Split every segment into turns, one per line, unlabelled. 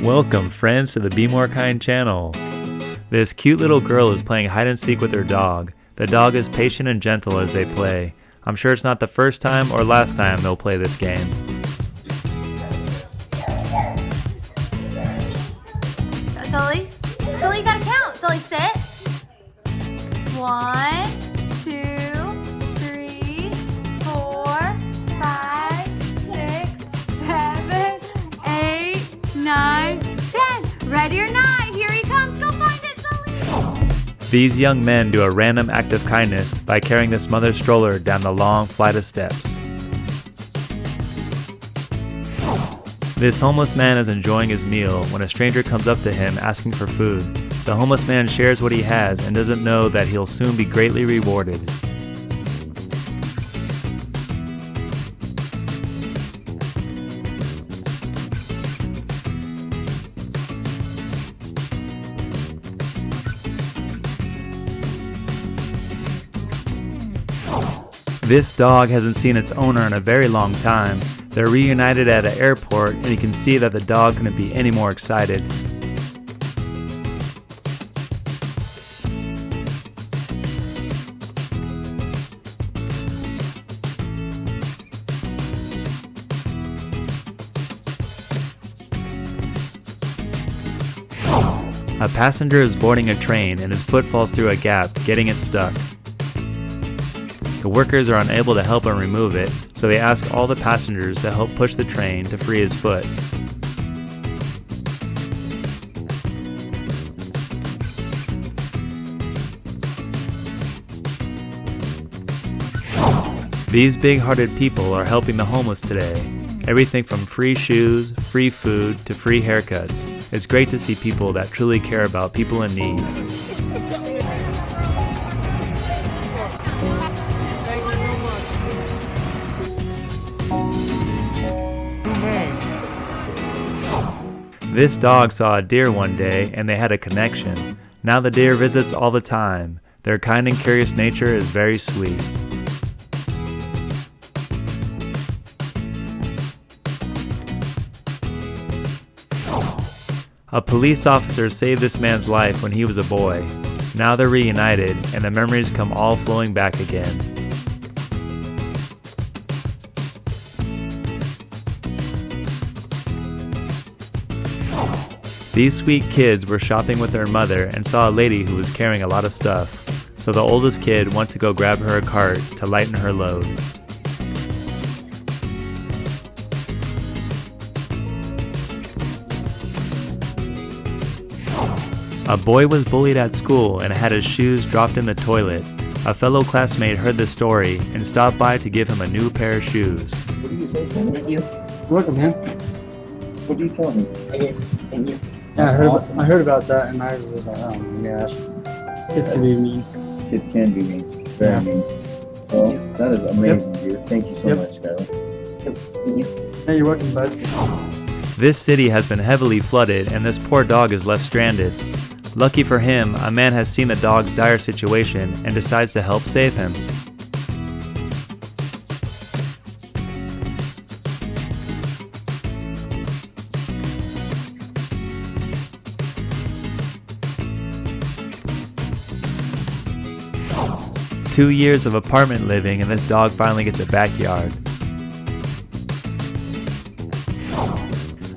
Welcome friends to the Be More Kind channel. This cute little girl is playing hide and seek with her dog. The dog is patient and gentle as they play. I'm sure it's not the first time or last time they'll play this game.
Sully, you gotta count. Sully, sit. 1, 2, 3, 4, 5, 6, 7, 8, 9, 10. Ready or not, here he comes. Go find it, Sully.
These young men do a random act of kindness by carrying this mother's stroller down the long flight of steps. This homeless man is enjoying his meal when a stranger comes up to him asking for food. The homeless man shares what he has and doesn't know that he'll soon be greatly rewarded. This dog hasn't seen its owner in a very long time. They're reunited at an airport, and you can see that the dog couldn't be any more excited. A passenger is boarding a train and his foot falls through a gap, getting it stuck. The workers are unable to help him remove it, so they ask all the passengers to help push the train to free his foot. These big-hearted people are helping the homeless today. Everything from free shoes, free food, to free haircuts. It's great to see people that truly care about people in need. This dog saw a deer one day and they had a connection. Now the deer visits all the time. Their kind and curious nature is very sweet. A police officer saved this man's life when he was a boy. Now they're reunited and the memories come all flowing back again. These sweet kids were shopping with their mother and saw a lady who was carrying a lot of stuff, so the oldest kid went to go grab her a cart to lighten her load. A boy was bullied at school and had his shoes dropped in the toilet. A fellow classmate heard the story and stopped by to give him a new pair of shoes.
What do you say? Thank you.
Welcome, man.
What do you tell me? Thank you.
Yeah, I heard about that, and I was like, oh my gosh, kids can be mean.
Kids can be mean. Very mean. Well, that is amazing, dude. Thank you so much, Skylar.
Thank you. Yeah, you're welcome, bud.
This city has been heavily flooded, and this poor dog is left stranded. Lucky for him, a man has seen the dog's dire situation and decides to help save him. Two years of apartment living and this dog finally gets a backyard.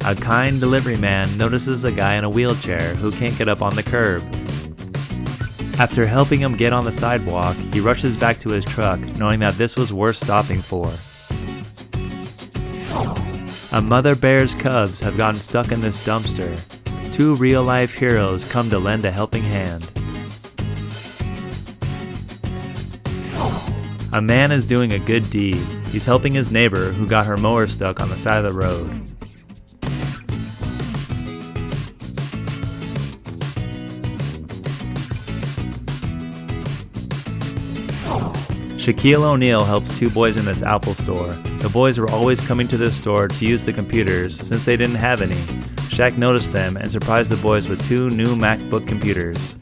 A kind delivery man notices a guy in a wheelchair who can't get up on the curb. After helping him get on the sidewalk, he rushes back to his truck knowing that this was worth stopping for. A mother bear's cubs have gotten stuck in this dumpster. Two real-life heroes come to lend a helping hand. A man is doing a good deed. He's helping his neighbor who got her mower stuck on the side of the road. Shaquille O'Neal helps two boys in this Apple store. The boys were always coming to the store to use the computers since they didn't have any. Shaq noticed them and surprised the boys with two new MacBook computers.